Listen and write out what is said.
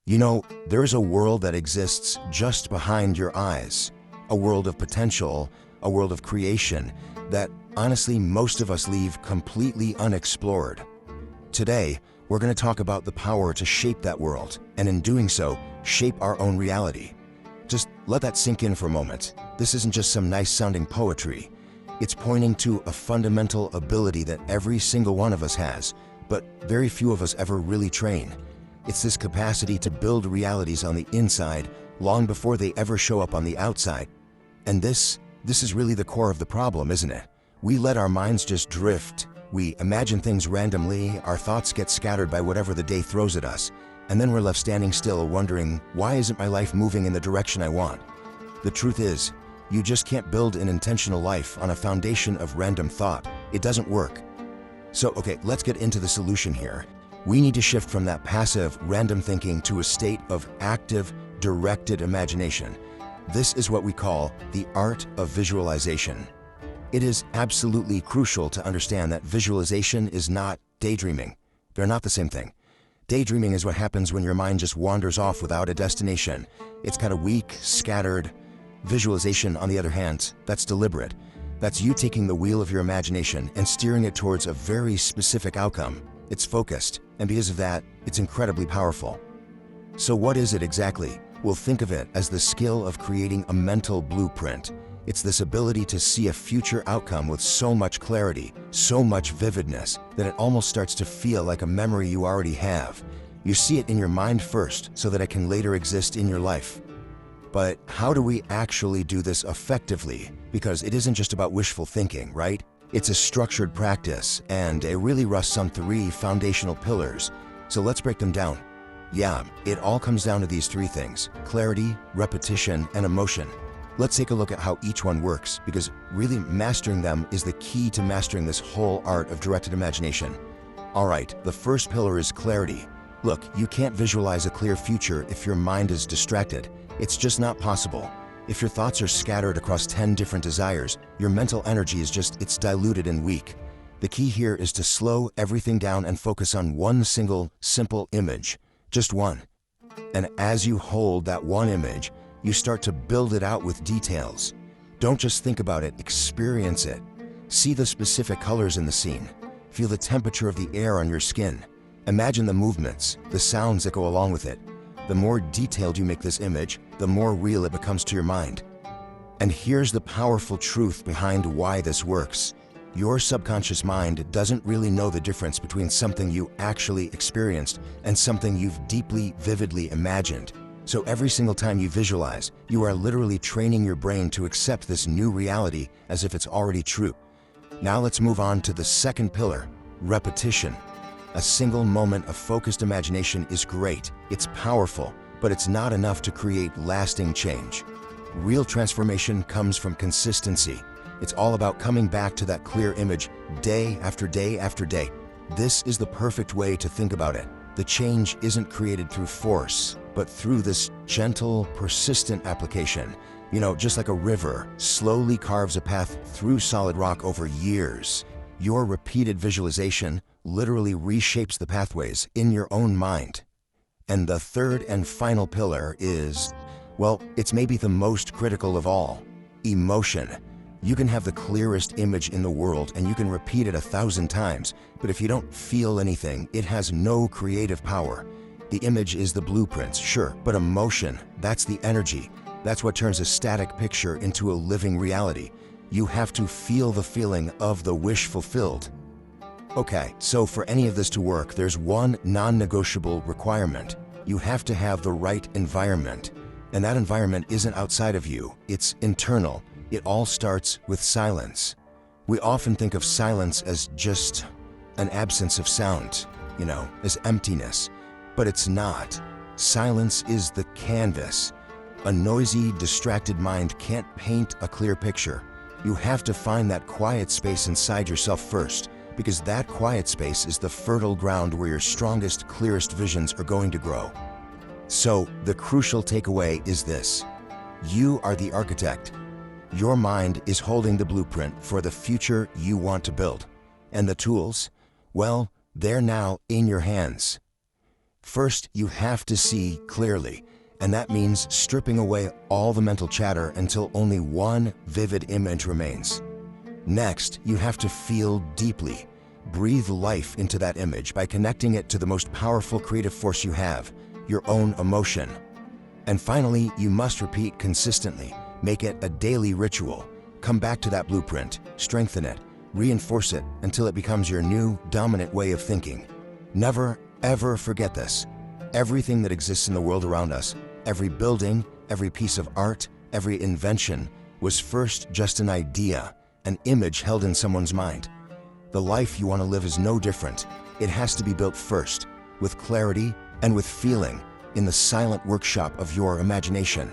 You know, there's a world that exists just behind your eyes, a world of potential, a world of creation that honestly most of us leave completely unexplored. Today, we're going to talk about the power to shape that world, and in doing so, shape our own reality. Just let that sink in for a moment. This isn't just some nice-sounding poetry. It's pointing to a fundamental ability that every single one of us has, but very few of us ever really train. It's this capacity to build realities on the inside long before they ever show up on the outside. And this is really the core of the problem, isn't it? We let our minds just drift. We imagine things randomly, our thoughts get scattered by whatever the day throws at us, and then we're left standing still wondering, why isn't my life moving in the direction I want? The truth is, you just can't build an intentional life on a foundation of random thought. It doesn't work. So, okay, let's get into the solution here. We need to shift from that passive, random thinking to a state of active, directed imagination. This is what we call the art of visualization. It is absolutely crucial to understand that visualization is not daydreaming. They're not the same thing. Daydreaming is what happens when your mind just wanders off without a destination. It's kind of weak, scattered. Visualization, on the other hand, that's deliberate. That's you taking the wheel of your imagination and steering it towards a very specific outcome. It's focused, and because of that, it's incredibly powerful. So what is it exactly? Well, think of it as the skill of creating a mental blueprint. It's this ability to see a future outcome with so much clarity, so much vividness, that it almost starts to feel like a memory you already have. You see it in your mind first, so that it can later exist in your life. But how do we actually do this effectively? Because it isn't just about wishful thinking, right? It's a structured practice, and it really rests on 3 foundational pillars. So let's break them down. Yeah, it all comes down to these 3 things: clarity, repetition, and emotion. Let's take a look at how each one works, because really mastering them is the key to mastering this whole art of directed imagination. All right, the first pillar is clarity. Look, you can't visualize a clear future if your mind is distracted. It's just not possible. If your thoughts are scattered across 10 different desires, your mental energy is it's diluted and weak. The key here is to slow everything down and focus on one single, simple image. Just one. And as you hold that one image, you start to build it out with details. Don't just think about it, experience it. See the specific colors in the scene. Feel the temperature of the air on your skin. Imagine the movements, the sounds that go along with it. The more detailed you make this image, the more real it becomes to your mind. And here's the powerful truth behind why this works. Your subconscious mind doesn't really know the difference between something you actually experienced and something you've deeply, vividly imagined. So every single time you visualize, you are literally training your brain to accept this new reality as if it's already true. Now let's move on to the second pillar, repetition. A single moment of focused imagination is great, it's powerful, but it's not enough to create lasting change. Real transformation comes from consistency. It's all about coming back to that clear image day after day after day. This is the perfect way to think about it. The change isn't created through force, but through this gentle, persistent application. You know, just like a river slowly carves a path through solid rock over years. Your repeated visualization literally reshapes the pathways in your own mind. And the third and final pillar is, well, it's maybe the most critical of all: emotion. You can have the clearest image in the world and you can repeat it 1,000 times, but if you don't feel anything, it has no creative power. The image is the blueprint, sure, but emotion, that's the energy. That's what turns a static picture into a living reality. You have to feel the feeling of the wish fulfilled. Okay, so for any of this to work, there's one non-negotiable requirement. You have to have the right environment. And that environment isn't outside of you, it's internal. It all starts with silence. We often think of silence as just an absence of sound, as emptiness. But it's not. Silence is the canvas. A noisy, distracted mind can't paint a clear picture. You have to find that quiet space inside yourself first, because that quiet space is the fertile ground where your strongest, clearest visions are going to grow. So, the crucial takeaway is this: you are the architect. Your mind is holding the blueprint for the future you want to build. And the tools? Well, they're now in your hands. First, you have to see clearly, and that means stripping away all the mental chatter until only one vivid image remains. Next, you have to feel deeply. Breathe life into that image by connecting it to the most powerful creative force you have, your own emotion. And finally, you must repeat consistently. Make it a daily ritual. Come back to that blueprint, strengthen it, reinforce it until it becomes your new dominant way of thinking. Never, ever forget this. Everything that exists in the world around us, every building, every piece of art, every invention, was first just an idea, an image held in someone's mind. The life you want to live is no different. It has to be built first, with clarity and with feeling, in the silent workshop of your imagination.